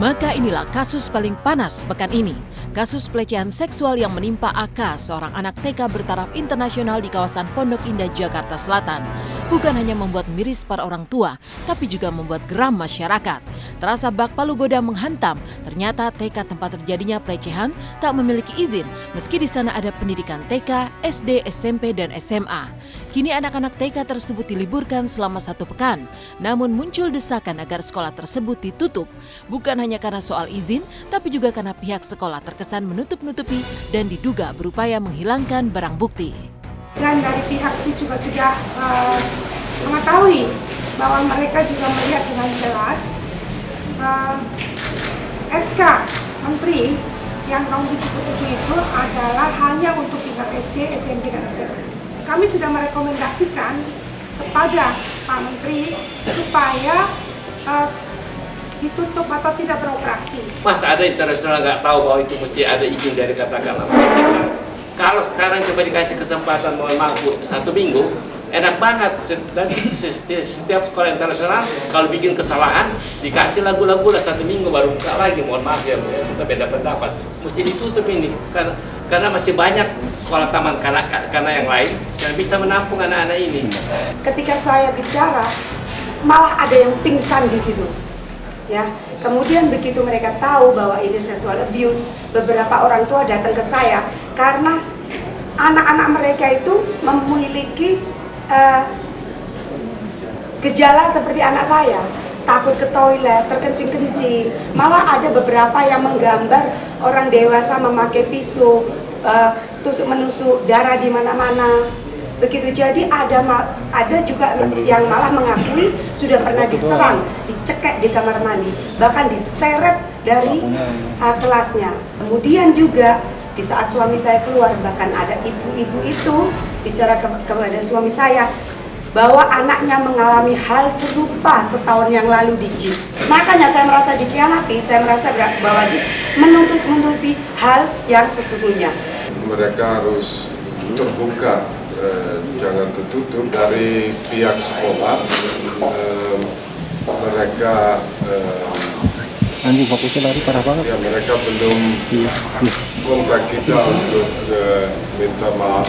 Maka inilah kasus paling panas pekan ini. Kasus pelecehan seksual yang menimpa AK, seorang anak TK bertaraf internasional di kawasan Pondok Indah, Jakarta Selatan. Bukan hanya membuat miris para orang tua, tapi juga membuat geram masyarakat. Terasa bak palu goda menghantam, ternyata TK tempat terjadinya pelecehan tak memiliki izin, meski di sana ada pendidikan TK, SD, SMP, dan SMA. Kini anak-anak TK tersebut diliburkan selama 1 pekan, namun muncul desakan agar sekolah tersebut ditutup. Bukan hanya karena soal izin, tapi juga karena pihak sekolah terkesan menutup-nutupi dan diduga berupaya menghilangkan barang bukti. Dan dari pihak itu juga sudah mengetahui bahwa mereka juga melihat dengan jelas SK Menteri yang tahun 77 itu adalah hanya untuk tingkat SD, SMP, dan SMA. Kami sudah merekomendasikan kepada Pak Menteri supaya ditutup atau tidak beroperasi. Mas ada internasional nggak tahu bahwa itu mesti ada izin dari katakanlah. Kalau sekarang coba dikasih kesempatan mohon maaf 1 minggu, enak banget. Dan setiap sekolah internasional kalau bikin kesalahan dikasih lagu-lagu lah 1 minggu baru buka lagi. Mohon maaf ya, kita beda pendapat. Mesti ditutup ini karena masih banyak sekolah taman kanak-kanak yang lain yang bisa menampung anak-anak ini. Ketika saya bicara, malah ada yang pingsan di situ. Ya, kemudian begitu mereka tahu bahwa ini sexual abuse, beberapa orang tua datang ke saya karena anak-anak mereka itu memiliki gejala seperti anak saya, takut ke toilet, terkencing-kencing. Malah ada beberapa yang menggambar orang dewasa memakai pisau, tusuk-menusuk darah di mana-mana. Begitu, jadi ada juga yang malah mengakui sudah pernah diserang, dicekek di kamar mandi, bahkan diseret dari kelasnya. Kemudian juga di saat suami saya keluar, bahkan ada ibu-ibu itu bicara kepada suami saya bahwa anaknya mengalami hal serupa setahun yang lalu di JIS. Makanya saya merasa dikhianati, saya merasa bahwa JIS menutupi hal yang sesungguhnya. Mereka harus terbuka, jangan tertutup. Dari pihak sekolah mereka anjing fokusnya lari parah banget ya, mereka belum kontak kita untuk minta maaf.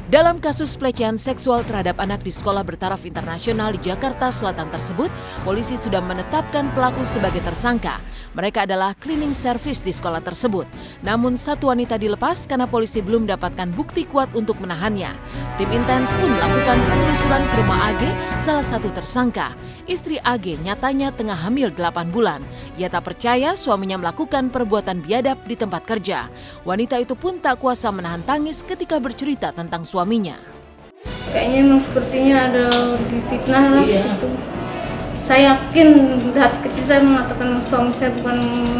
Dalam kasus pelecehan seksual terhadap anak di sekolah bertaraf internasional di Jakarta Selatan tersebut, polisi sudah menetapkan pelaku sebagai tersangka. Mereka adalah cleaning service di sekolah tersebut. Namun satu wanita dilepas karena polisi belum mendapatkan bukti kuat untuk menahannya. Tim intens pun melakukan penelusuran ke rumah AG, salah satu tersangka. Istri AG nyatanya tengah hamil 8 bulan. Ia tak percaya suaminya melakukan perbuatan biadab di tempat kerja. Wanita itu pun tak kuasa menahan tangis ketika bercerita tentang suaminya. Kayaknya emang sepertinya ada difitnah lah gitu. Saya yakin dari kecil saya mengatakan suami saya bukan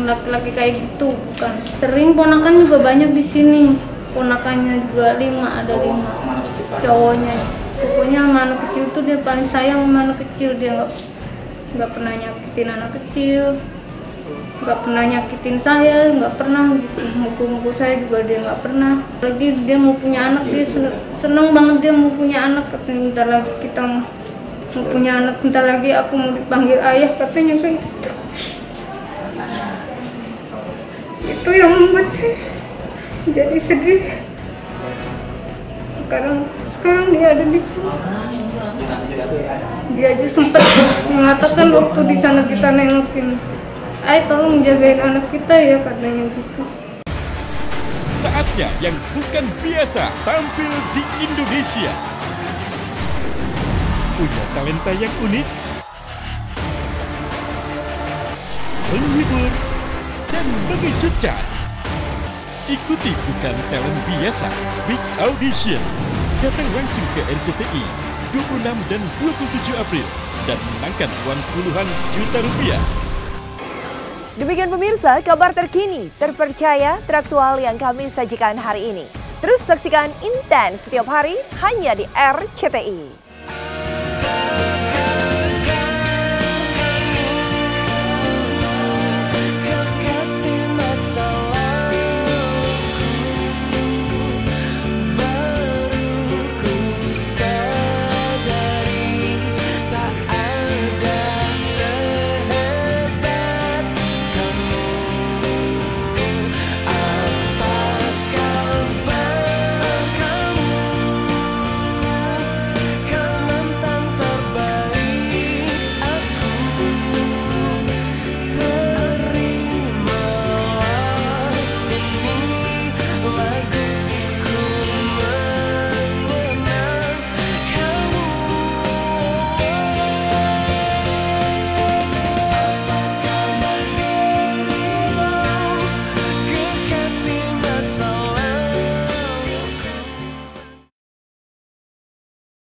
laki-laki kayak gitu, bukan. Sering ponakan juga banyak di sini. Ponakannya juga 5, ada 5 cowoknya. Pokoknya sama anak kecil tuh dia paling sayang sama anak kecil, dia nggak pernah nyakitin anak kecil, nggak pernah nyakitin saya, nggak pernah mukul-mukul saya juga dia nggak pernah. Lagi dia mau punya anak, dia seneng banget dia mau punya anak. Katanya bentar lagi kita mau punya anak, bentar lagi aku mau dipanggil ayah, katanya kayak gitu. Itu yang membuat saya jadi sedih. Sekarang dia ada di sini. Dia aja sempat mengatakan waktu di sana kita nengokin, "Ay, tolong jagain anak kita ya," katanya gitu. Saatnya yang bukan biasa tampil di Indonesia. Punya talenta yang unik, menghibur, dan mengejutkan. Ikuti Bukan Talent Biasa Big Audition. Datang langsung ke RCTI 26 dan 27 April dan menangkan uang puluhan juta rupiah. Demikian pemirsa, kabar terkini, terpercaya, teraktual yang kami sajikan hari ini. Terus saksikan Intens setiap hari hanya di RCTI.